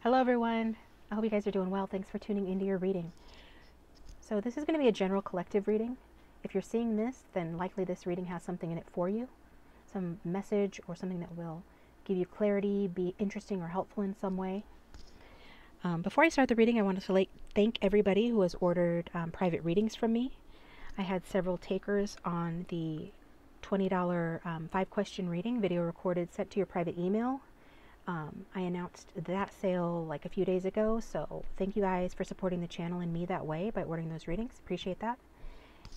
Hello everyone. I hope you guys are doing well. Thanks for tuning into your reading. So this is going to be a general collective reading. If you're seeing this, then likely this reading has something in it for you. Some message or something that will give you clarity, be interesting or helpful in some way. Before I start the reading, I wanted to thank everybody who has ordered private readings from me. I had several takers on the $20 5-question reading video recorded sent to your private email. I announced that sale like a few days ago, so thank you guys for supporting the channel and me that way by ordering those readings. Appreciate that.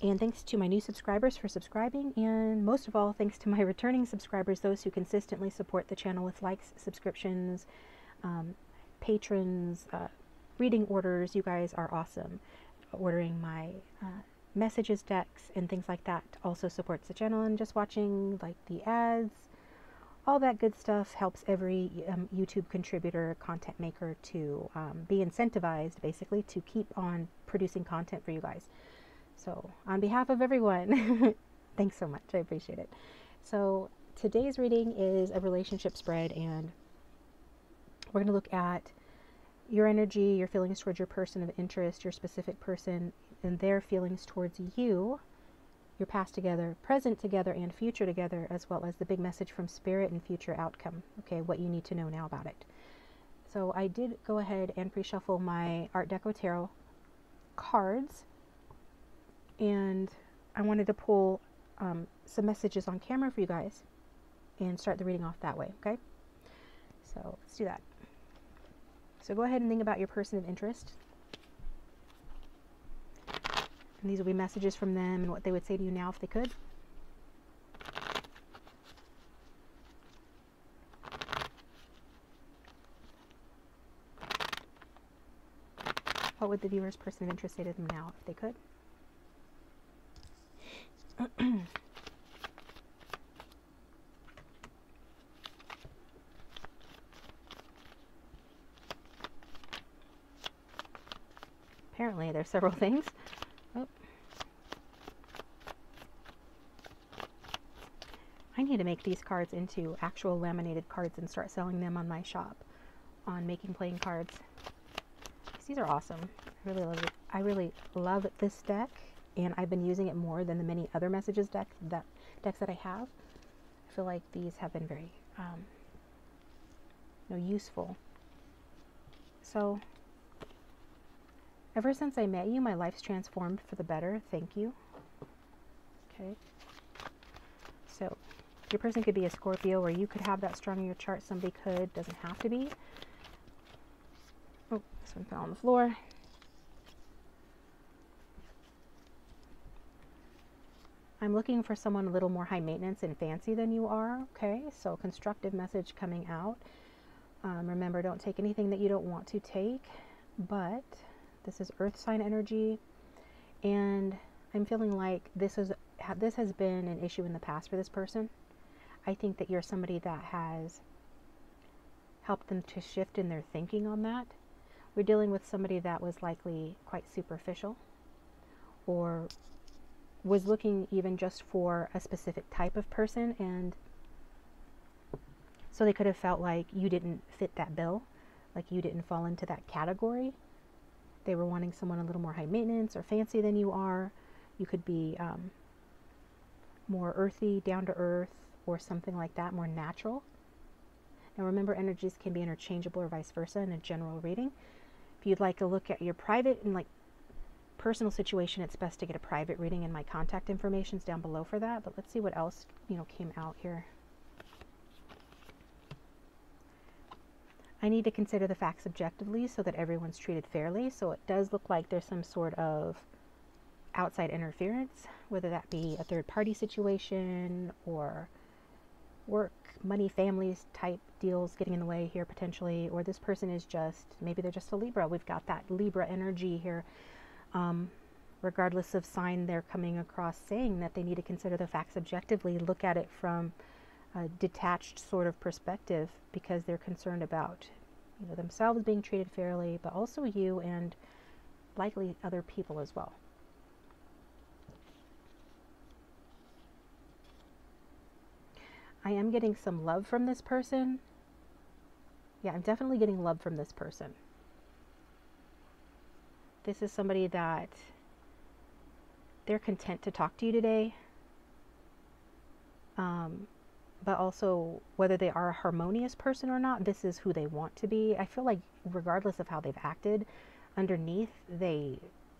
And thanks to my new subscribers for subscribing, and most of all, thanks to my returning subscribers, those who consistently support the channel with likes, subscriptions, patrons, reading orders. You guys are awesome. Ordering my messages decks and things like that also supports the channel, and just watching like the ads. All that good stuff helps every YouTube contributor, content maker to be incentivized, basically, to keep on producing content for you guys. So, on behalf of everyone, thanks so much. I appreciate it. So, today's reading is a relationship spread, and we're going to look at your energy, your feelings towards your person of interest, your specific person, and their feelings towards you, your past together, present together, and future together, as well as the big message from Spirit and future outcome. Okay, what you need to know now about it. So I did go ahead and pre-shuffle my Art Deco Tarot cards, and I wanted to pull some messages on camera for you guys and start the reading off that way, okay? So let's do that. So go ahead and think about your person of interest. And these will be messages from them and what they would say to you now if they could. What would the viewer's person of interest say to them now if they could? Apparently there's several things. Oh. I need to make these cards into actual laminated cards and start selling them on my shop on Making Playing Cards. These are awesome. I really love it. I really love this deck, and I've been using it more than the many other messages decks that I have. I feel like these have been very useful. So ever since I met you, my life's transformed for the better. Thank you. Okay. So your person could be a Scorpio, or you could have that strong in your chart. Somebody could. Doesn't have to be. Oh, this one fell on the floor. I'm looking for someone a little more high maintenance and fancy than you are. Okay, so constructive message coming out. Remember, don't take anything that you don't want to take, but this is earth sign energy, and I'm feeling like this has been an issue in the past for this person. I think that you're somebody that has helped them to shift in their thinking on that. We're dealing with somebody that was likely quite superficial, or was looking even just for a specific type of person, and so they could have felt like you didn't fit that bill, like you didn't fall into that category. They were wanting someone a little more high maintenance or fancy than you are. You could be more earthy, down to earth, or something like that, more natural. Now remember, energies can be interchangeable or vice versa in a general reading. If you'd like to look at your private and personal situation, it's best to get a private reading, and my contact information is down below for that. But let's see what else came out here. I need to consider the facts objectively so that everyone's treated fairly. So it does look like there's some sort of outside interference, whether that be a third-party situation or work, money, families type deals getting in the way here potentially, or this person is just, maybe they're just a Libra. We've got that Libra energy here. Regardless of sign, they're coming across saying that they need to consider the facts objectively, look at it from a detached sort of perspective, because they're concerned about themselves being treated fairly, but also you and likely other people as well. I am getting some love from this person, Yeah, I'm definitely getting love from this person. This is somebody that they're content to talk to you today. But also, whether they are a harmonious person or not, this is who they want to be. I feel like regardless of how they've acted, underneath,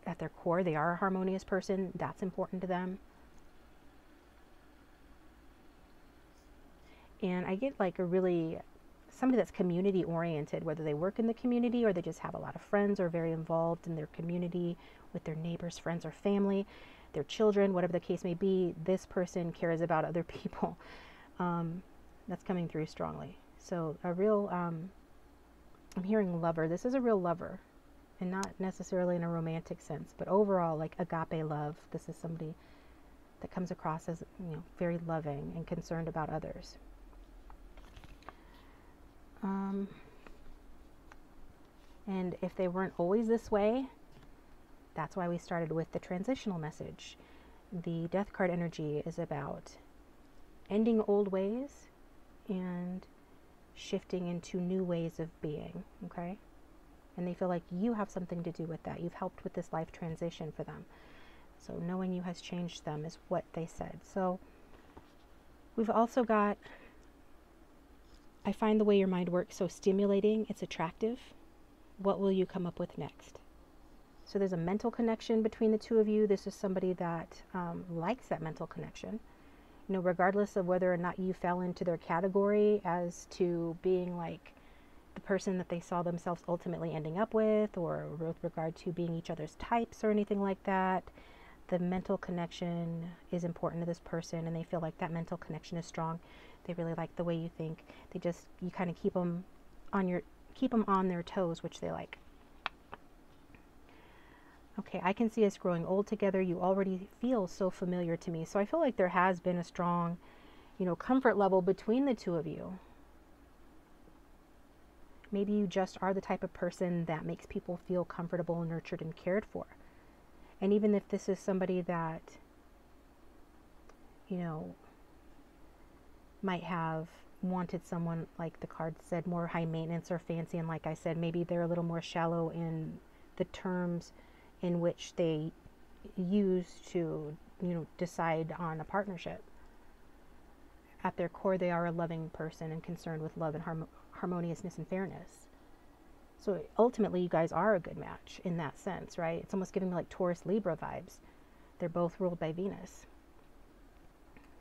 at their core, they are a harmonious person. That's important to them. And I get like somebody that's community oriented, whether they work in the community or they just have a lot of friends or very involved in their community with their neighbors, friends, or family, their children, whatever the case may be. This person cares about other people. That's coming through strongly. So a real, I'm hearing lover. This is a real lover, and not necessarily in a romantic sense, but overall like agape love. This is somebody that comes across as, very loving and concerned about others. And if they weren't always this way, that's why we started with the transitional message. The death card energy is about ending old ways and shifting into new ways of being, okay? And they feel like you have something to do with that. You've helped with this life transition for them. So knowing you has changed them is what they said. So we've also got, I find the way your mind works so stimulating, it's attractive. What will you come up with next? So there's a mental connection between the two of you. This is somebody that likes that mental connection. Regardless of whether or not you fell into their category as to being like the person that they saw themselves ultimately ending up with, or with regard to being each other's types or anything like that, the mental connection is important to this person, and they feel like that mental connection is strong. They really like the way you think. You kind of keep them on their toes, which they like. Okay, I can see us growing old together. You already feel so familiar to me. So I feel like there has been a strong, comfort level between the two of you. Maybe you just are the type of person that makes people feel comfortable, nurtured, and cared for. And even if this is somebody that, might have wanted someone, like the card said, more high maintenance or fancy, and like I said, maybe they're a little more shallow in the terms in which they use to, decide on a partnership. At their core, they are a loving person and concerned with love and harmoniousness and fairness. So ultimately, you guys are a good match in that sense, right? It's almost giving me like Taurus Libra vibes. They're both ruled by Venus.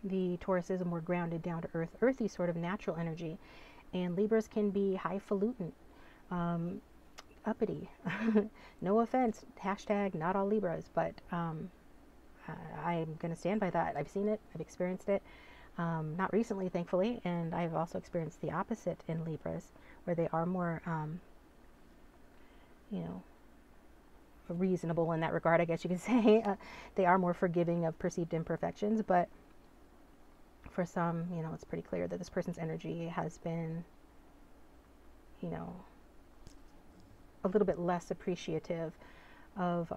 The Taurus is a more grounded, down to earth, earthy sort of natural energy, and Libras can be highfalutin, uppity. No offense, hashtag not all Libras, but I'm going to stand by that. I've seen it, I've experienced it, not recently, thankfully, and I've also experienced the opposite in Libras, where they are more, reasonable in that regard, I guess you could say. They are more forgiving of perceived imperfections, but for some, it's pretty clear that this person's energy has been, a little bit less appreciative of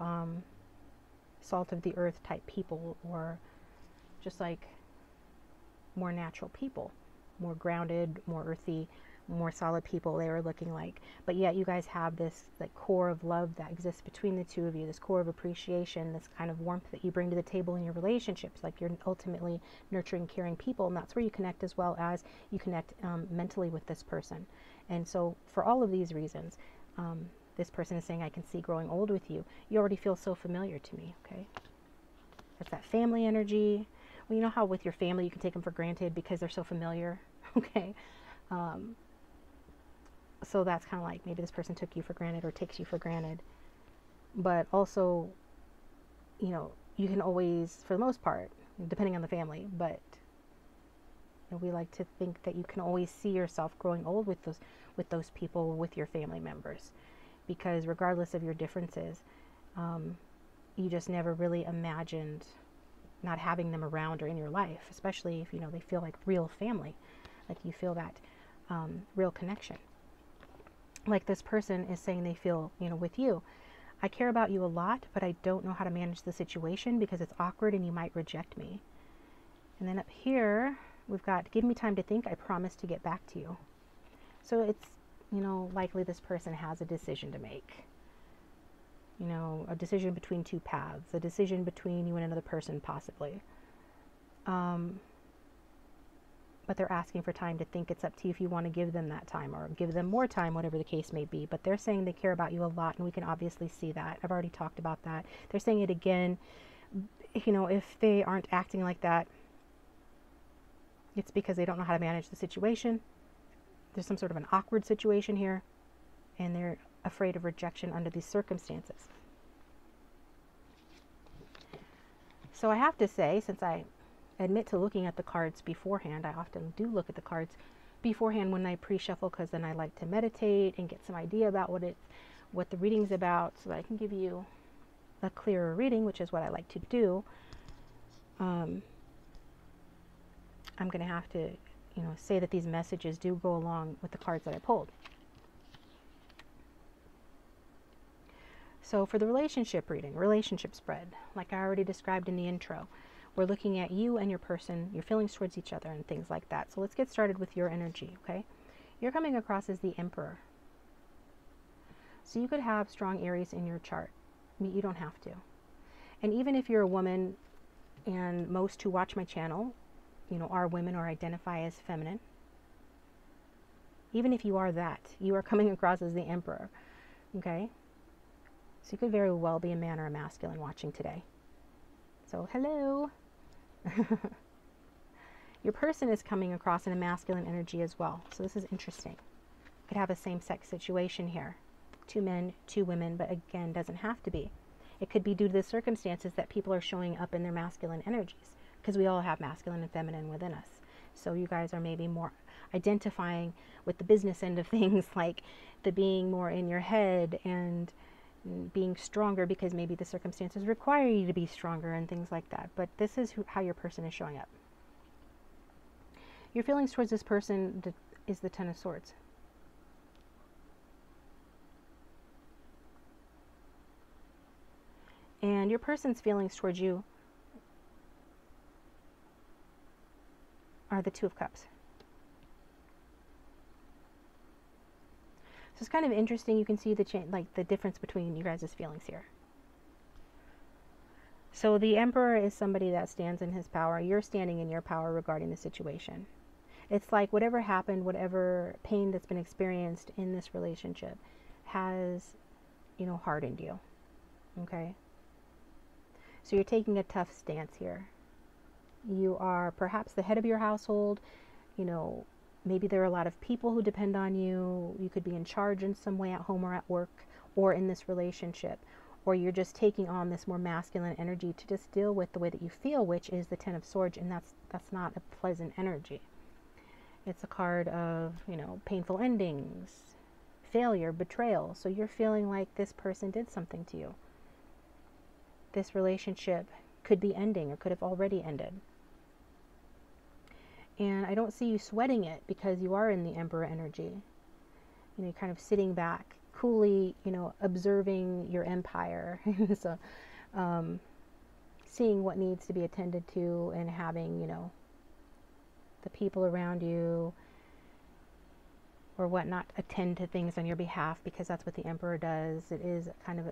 salt of the earth type people, or just like more natural people, more grounded, more earthy, more solid people they were looking like. But yet you guys have this like core of love that exists between the two of you, this core of appreciation, this kind of warmth that you bring to the table in your relationships. Like you're ultimately nurturing, caring people, and that's where you connect, as well as you connect mentally with this person. And so for all of these reasons, this person is saying, I can see growing old with you. You already feel so familiar to me, okay? That's that family energy. Well, you know how with your family you can take them for granted because they're so familiar, okay? So that's kind of like maybe this person took you for granted or takes you for granted. But also, you can always, for the most part, depending on the family, but we like to think that you can always see yourself growing old with those people, with your family members, because regardless of your differences, you just never really imagined not having them around or in your life, especially if they feel like real family, like you feel that real connection. Like this person is saying they feel, with you. I care about you a lot, but I don't know how to manage the situation because it's awkward and you might reject me. And then up here, we've got, give me time to think, I promise to get back to you. So it's you know, likely this person has a decision to make. You know, a decision between two paths, a decision between you and another person possibly. But they're asking for time to think. It's up to you if you want to give them that time or give them more time, whatever the case may be. But they're saying they care about you a lot, and we can obviously see that. I've already talked about that. They're saying it again. You know, if they aren't acting like that, it's because they don't know how to manage the situation. There's some sort of an awkward situation here, and they're afraid of rejection under these circumstances. So I have to say, since I admit to looking at the cards beforehand, I often do look at the cards beforehand when I pre-shuffle, because then I like to meditate and get some idea about what the reading's about, so that I can give you a clearer reading, which is what I like to do. I'm going to have to, you know, say that these messages do go along with the cards that I pulled. So for the relationship reading, relationship spread, like I already described in the intro, we're looking at you and your person, your feelings towards each other, and things like that. So let's get started with your energy, okay? You're coming across as the Emperor. So you could have strong Aries in your chart. I mean, you don't have to. And even if you're a woman, and most who watch my channel, you know, are women or identify as feminine, even if you are that, you are coming across as the Emperor, okay? So you could very well be a man or a masculine watching today. So hello. Your person is coming across in a masculine energy as well. So this is interesting. Could have a same-sex situation here. 2 men, 2 women, but again, doesn't have to be. It could be due to the circumstances that people are showing up in their masculine energies, because we all have masculine and feminine within us. So you guys are maybe more identifying with the business end of things, like the being more in your head and being stronger because maybe the circumstances require you to be stronger and things like that. But this is how your person is showing up. Your feelings towards this person is the Ten of Swords. And your person's feelings towards you are the Two of Cups. So it's kind of interesting. You can see the difference between you guys' feelings here. So the Emperor is somebody that stands in his power. You're standing in your power regarding the situation. It's like whatever happened, whatever pain that's been experienced in this relationship has, you know, hardened you. Okay? So you're taking a tough stance here. You are perhaps the head of your household. You know, maybe there are a lot of people who depend on you. You could be in charge in some way at home or at work or in this relationship. Or you're just taking on this more masculine energy to just deal with the way that you feel, which is the Ten of Swords, and that's not a pleasant energy. It's a card of, you know, painful endings, failure, betrayal. So you're feeling like this person did something to you. This relationship could be ending or could have already ended. And I don't see you sweating it because you are in the Emperor energy. You know, you're kind of sitting back, coolly, you know, observing your empire. So, seeing what needs to be attended to and having, you know, the people around you or whatnot attend to things on your behalf, because that's what the Emperor does. It is kind of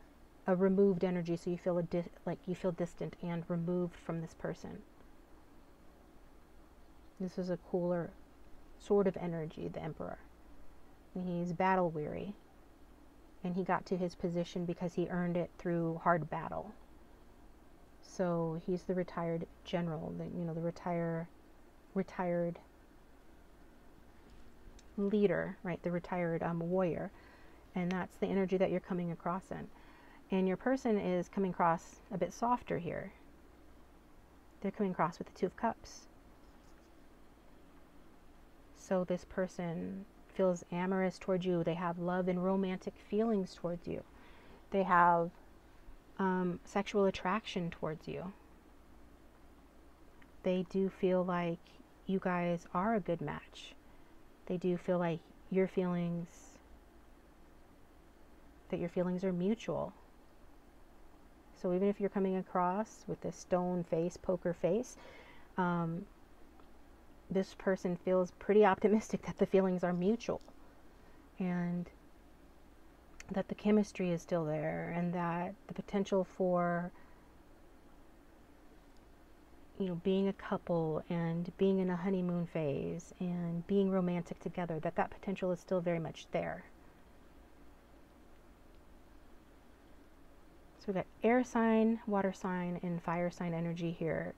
a removed energy, so you feel like you feel distant and removed from this person. This is a cooler sort of energy, the Emperor. And he's battle weary, and he got to his position because he earned it through hard battle. So he's the retired general, the retired leader, right? The retired warrior, and that's the energy that you're coming across in. And your person is coming across a bit softer here. They're coming across with the Two of Cups. So this person feels amorous towards you. They have love and romantic feelings towards you. They have sexual attraction towards you. They do feel like you guys are a good match. They do feel like your feelings are mutual. So even if you're coming across with this stone face, poker face, this person feels pretty optimistic that the feelings are mutual. and that the chemistry is still there, and that the potential for, you know, being a couple and being in a honeymoon phase and being romantic together, that that potential is still very much there. So we've got air sign, water sign, and fire sign energy here.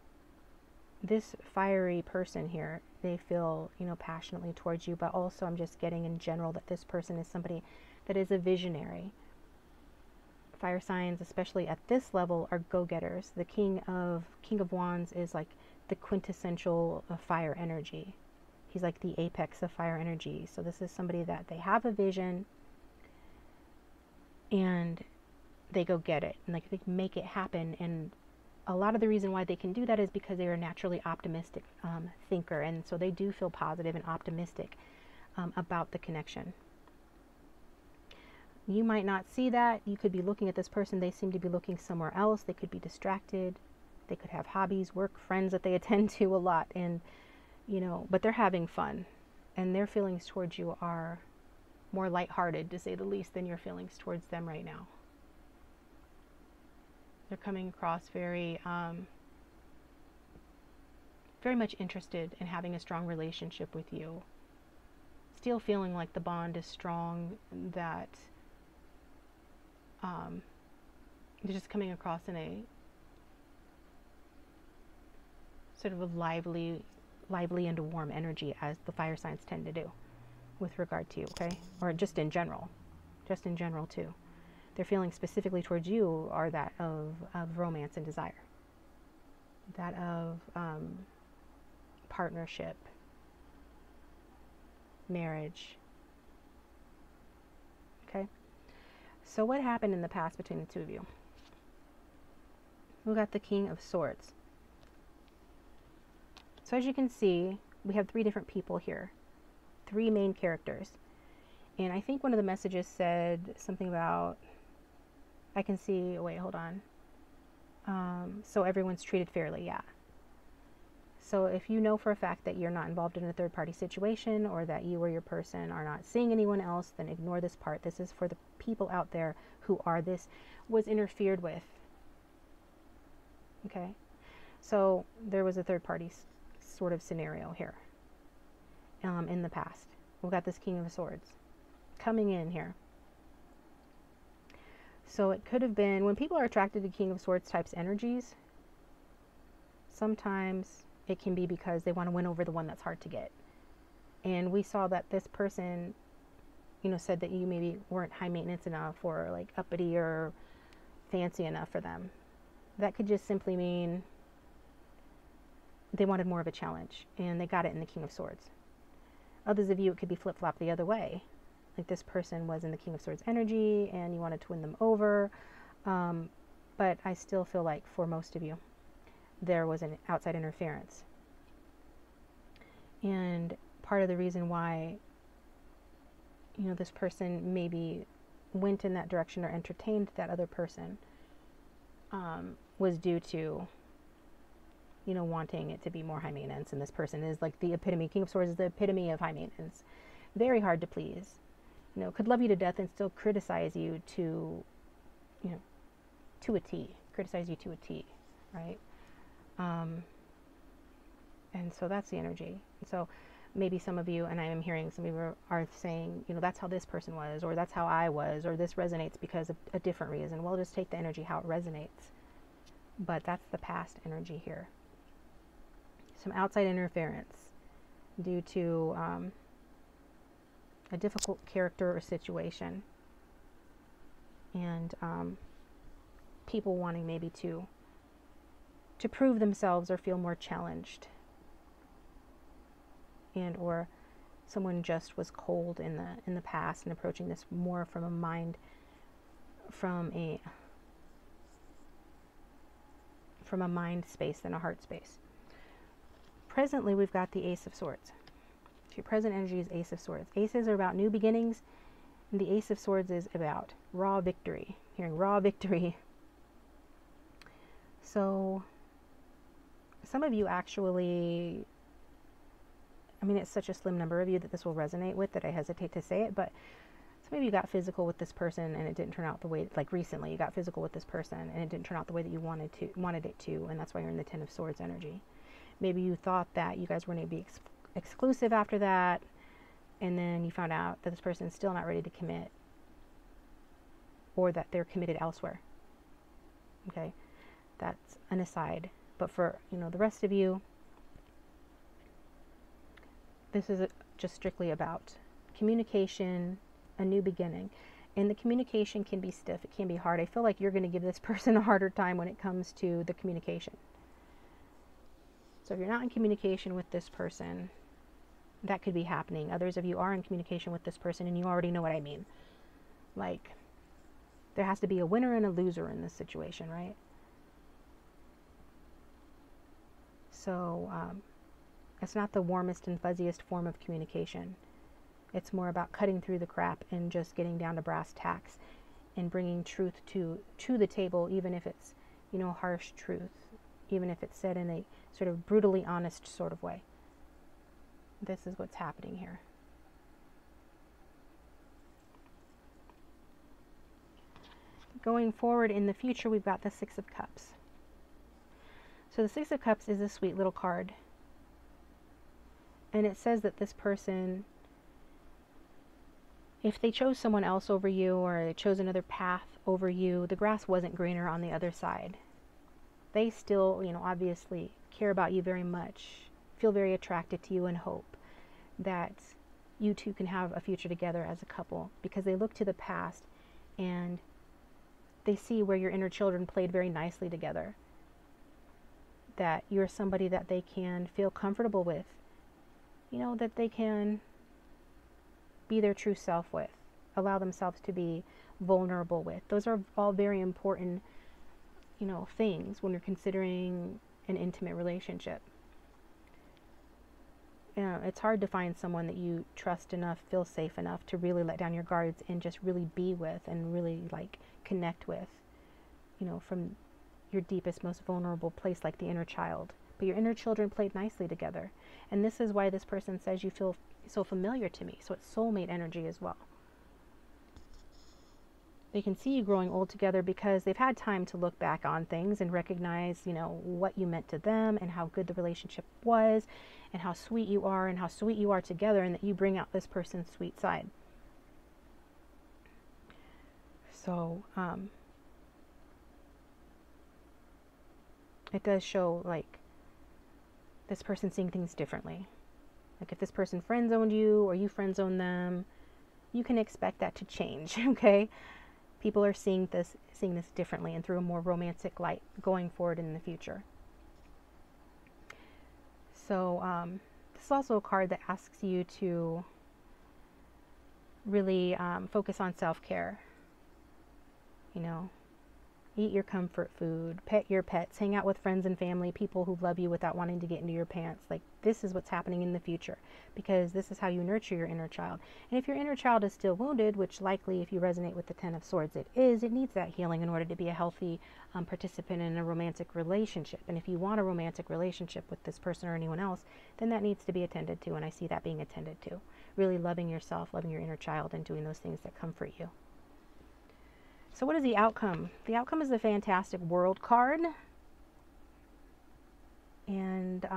This fiery person here, they feel, you know, passionately towards you, but also I'm just getting in general that this person is somebody that is a visionary. Fire signs, especially at this level, are go-getters. The King of Wands is like the quintessential fire energy. He's like the apex of fire energy. So this is somebody that they have a vision and they go get it, and like they make it happen. And a lot of the reason why they can do that is because they are a naturally optimistic thinker, and so they do feel positive and optimistic about the connection. You might not see that. You could be looking at this person. They seem to be looking somewhere else. They could be distracted. They could have hobbies, work, friends that they attend to a lot, and, you know, but they're having fun, and their feelings towards you are more lighthearted, to say the least, than your feelings towards them right now. They're coming across very, very much interested in having a strong relationship with you. Still feeling like the bond is strong, that they're just coming across in a sort of a lively and warm energy, as the fire signs tend to do with regard to you, okay? Or just in general too. Their feelings specifically towards you are that of romance and desire, that of partnership, marriage, okay? So what happened in the past between the two of you? We got the King of Swords. So as you can see, we have three different people here, three main characters. And I think one of the messages said something about, I can see, wait, hold on. So everyone's treated fairly, yeah. So if you know for a fact that you're not involved in a third-party situation, or that you or your person are not seeing anyone else, then ignore this part. This is for the people out there who are this was interfered with. Okay? So there was a third-party sort of scenario here in the past. We've got this King of Swords coming in here. So it could have been, when people are attracted to King of Swords types energies, sometimes it can be because they want to win over the one that's hard to get. And we saw that this person, you know, said that you maybe weren't high maintenance enough, or like uppity or fancy enough for them. That could just simply mean they wanted more of a challenge, and they got it in the King of Swords. Others of you, it could be flip-flop the other way. Like this person was in the King of Swords energy and you wanted to win them over. But I still feel like for most of you, there was an outside interference. And part of the reason why, you know, this person maybe went in that direction or entertained that other person was due to, you know, wanting it to be more high maintenance. And this person is like the epitome. King of Swords is the epitome of high maintenance. Very hard to please. You know, could love you to death and still criticize you to, you know, to a T. Criticize you to a T, right? And so that's the energy. And so maybe some of you, and I am hearing some of you are saying, you know, that's how this person was, or that's how I was, or this resonates because of a different reason. Well, just take the energy how it resonates. But that's the past energy here. Some outside interference due to a difficult character or situation, and people wanting maybe to prove themselves or feel more challenged, and or someone just was cold in the past and approaching this more from a mind, from a mind space than a heart space. Presently, we've got the Ace of Swords. So your present energy is Ace of Swords. Aces are about new beginnings, and the Ace of Swords is about raw victory. Hearing raw victory. So some of you actually, I mean, it's such a slim number of you that this will resonate with that I hesitate to say it, but maybe you got physical with this person and it didn't turn out the way, like recently you got physical with this person and it didn't turn out the way that you wanted it to, and that's why you're in the Ten of Swords energy. Maybe you thought that you guys were going to be exclusive after that, and then you found out that this person is still not ready to commit, or that they're committed elsewhere. Okay, that's an aside. But for, you know, the rest of you, this is just strictly about communication, a new beginning. And the communication can be stiff, it can be hard. I feel like you're going to give this person a harder time when it comes to the communication. So if you're not in communication with this person, that could be happening. Others of you are in communication with this person and you already know what I mean. Like, there has to be a winner and a loser in this situation, right? So it's not the warmest and fuzziest form of communication. It's more about cutting through the crap and just getting down to brass tacks and bringing truth to the table, even if it's, you know, harsh truth, even if it's said in a sort of brutally honest sort of way. This is what's happening here. Going forward in the future, we've got the Six of Cups. So the Six of Cups is a sweet little card. And it says that this person, if they chose someone else over you, or they chose another path over you, the grass wasn't greener on the other side. They still, you know, obviously care about you very much, feel very attracted to you, and hope that you two can have a future together as a couple, because they look to the past and they see where your inner children played very nicely together. That you're somebody that they can feel comfortable with, you know, that they can be their true self with, allow themselves to be vulnerable with. Those are all very important, you know, things when you're considering an intimate relationship. You know, it's hard to find someone that you trust enough, feel safe enough to really let down your guards and just really be with and really like connect with, you know, from your deepest, most vulnerable place, like the inner child. But your inner children played nicely together. And this is why this person says you feel so familiar to me. So it's soulmate energy as well. They can see you growing old together because they've had time to look back on things and recognize, you know, what you meant to them and how good the relationship was and how sweet you are and how sweet you are together, and that you bring out this person's sweet side. So, it does show like this person seeing things differently. Like if this person friend zoned you or you friend zoned them, you can expect that to change, okay? People are seeing this differently and through a more romantic light going forward in the future. So this is also a card that asks you to really focus on self-care. You know, eat your comfort food, pet your pets, hang out with friends and family, people who love you without wanting to get into your pants. Like, this is what's happening in the future, because this is how you nurture your inner child. And if your inner child is still wounded, which likely if you resonate with the Ten of Swords it is, it needs that healing in order to be a healthy participant in a romantic relationship. And if you want a romantic relationship with this person or anyone else, then that needs to be attended to, and I see that being attended to. Really loving yourself, loving your inner child, and doing those things that comfort you. So what is the outcome? The outcome is the Fantastic World card. And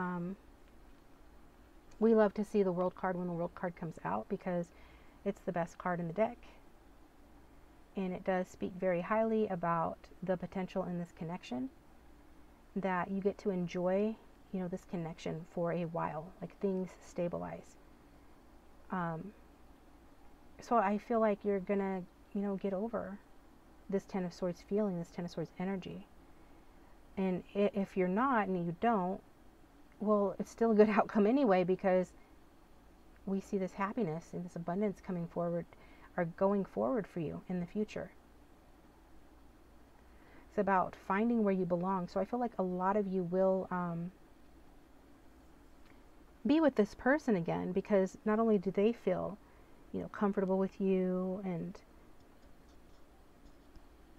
we love to see the World card when the World card comes out, because it's the best card in the deck. And it does speak very highly about the potential in this connection, that you get to enjoy, you know, this connection for a while, like things stabilize. So I feel like you're gonna, you know, get over this Ten of Swords feeling, this Ten of Swords energy. And if you're not and you don't, well, it's still a good outcome anyway, because we see this happiness and this abundance coming forward, or going forward for you in the future. It's about finding where you belong. So I feel like a lot of you will be with this person again, because not only do they feel, you know, comfortable with you and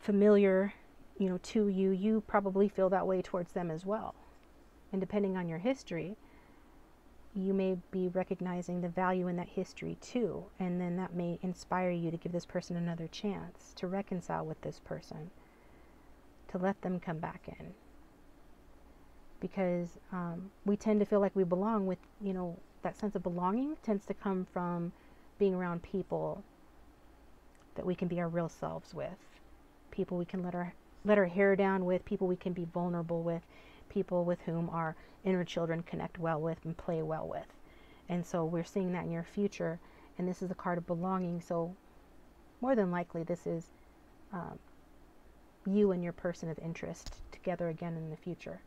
familiar, you know, to you, you probably feel that way towards them as well. And depending on your history, you may be recognizing the value in that history too, and then that may inspire you to give this person another chance to reconcile with this person, to let them come back in. Because we tend to feel like we belong with, you know, that sense of belonging tends to come from being around people that we can be our real selves with, people we can let our hair down with, people we can be vulnerable with, people with whom our inner children connect well with and play well with. And so we're seeing that in your future, and this is a card of belonging. So more than likely this is you and your person of interest together again in the future.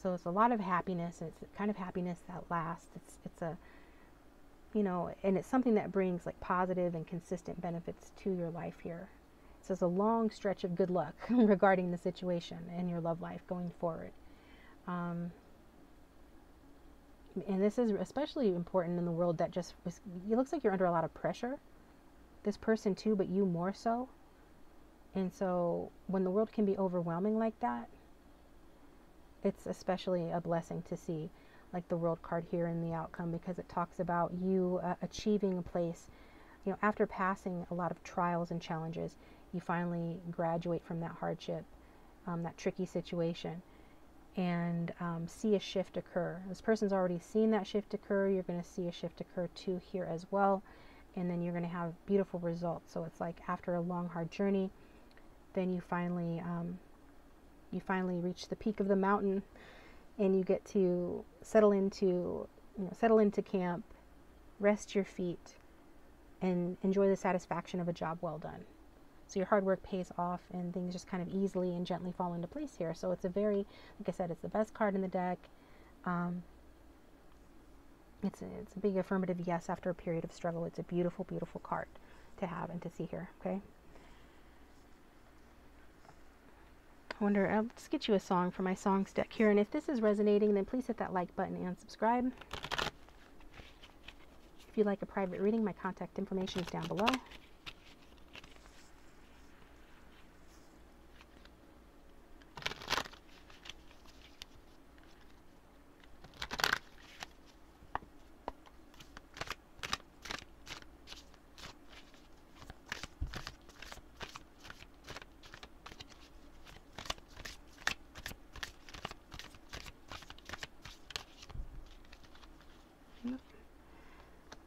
So it's a lot of happiness, and it's the kind of happiness that lasts. It's a, you know, and it's something that brings like positive and consistent benefits to your life here. So it's a long stretch of good luck regarding the situation and your love life going forward. And this is especially important in the world that just, it looks like you're under a lot of pressure. This person too, but you more so. And so when the world can be overwhelming like that, it's especially a blessing to see like the World card here in the outcome, because it talks about you achieving a place, you know, after passing a lot of trials and challenges, you finally graduate from that hardship, that tricky situation, and see a shift occur. This person's already seen that shift occur. You're going to see a shift occur too here as well, and then you're going to have beautiful results. So it's like after a long, hard journey, then you finally reach the peak of the mountain, and you get to settle into camp, rest your feet, and enjoy the satisfaction of a job well done. So your hard work pays off, and things just kind of easily and gently fall into place here. So it's a very, like I said, it's the best card in the deck. It's a big affirmative yes after a period of struggle. It's a beautiful, beautiful card to have and to see here, okay? I wonder, let's get you a song for my songs deck here. And if this is resonating, then please hit that like button and subscribe. If you'd like a private reading, my contact information is down below.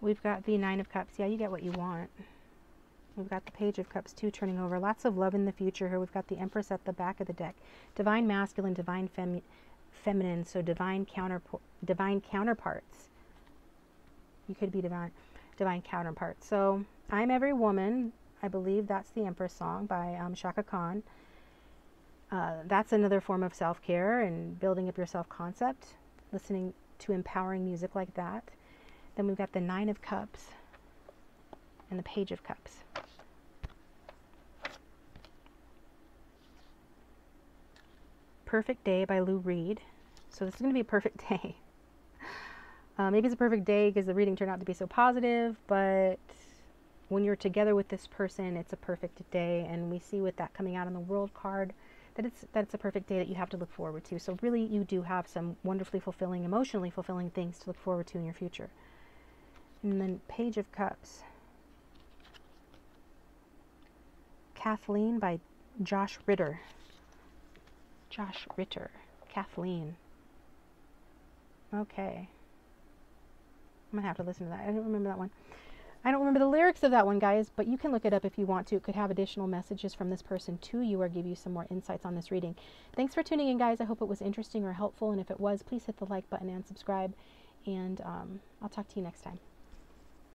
We've got the Nine of Cups. Yeah, you get what you want. We've got the Page of Cups too turning over. Lots of love in the future here. We've got the Empress at the back of the deck. Divine masculine, divine feminine, so divine counterparts. You could be divine counterparts. So I'm Every Woman. I believe that's the Empress song by Shaka Khan. That's another form of self-care and building up your self-concept, listening to empowering music like that. Then we've got the Nine of Cups and the Page of Cups. Perfect Day by Lou Reed. So this is going to be a perfect day. Maybe it's a perfect day because the reading turned out to be so positive, but when you're together with this person, it's a perfect day. And we see with that coming out on the World card that it's a perfect day that you have to look forward to. So really you do have some wonderfully fulfilling, emotionally fulfilling things to look forward to in your future. And then Page of Cups. Kathleen by Josh Ritter. Josh Ritter. Kathleen. Okay. I'm going to have to listen to that. I don't remember that one. I don't remember the lyrics of that one, guys, but you can look it up if you want to. It could have additional messages from this person to you or give you some more insights on this reading. Thanks for tuning in, guys. I hope it was interesting or helpful. And if it was, please hit the like button and subscribe. And I'll talk to you next time.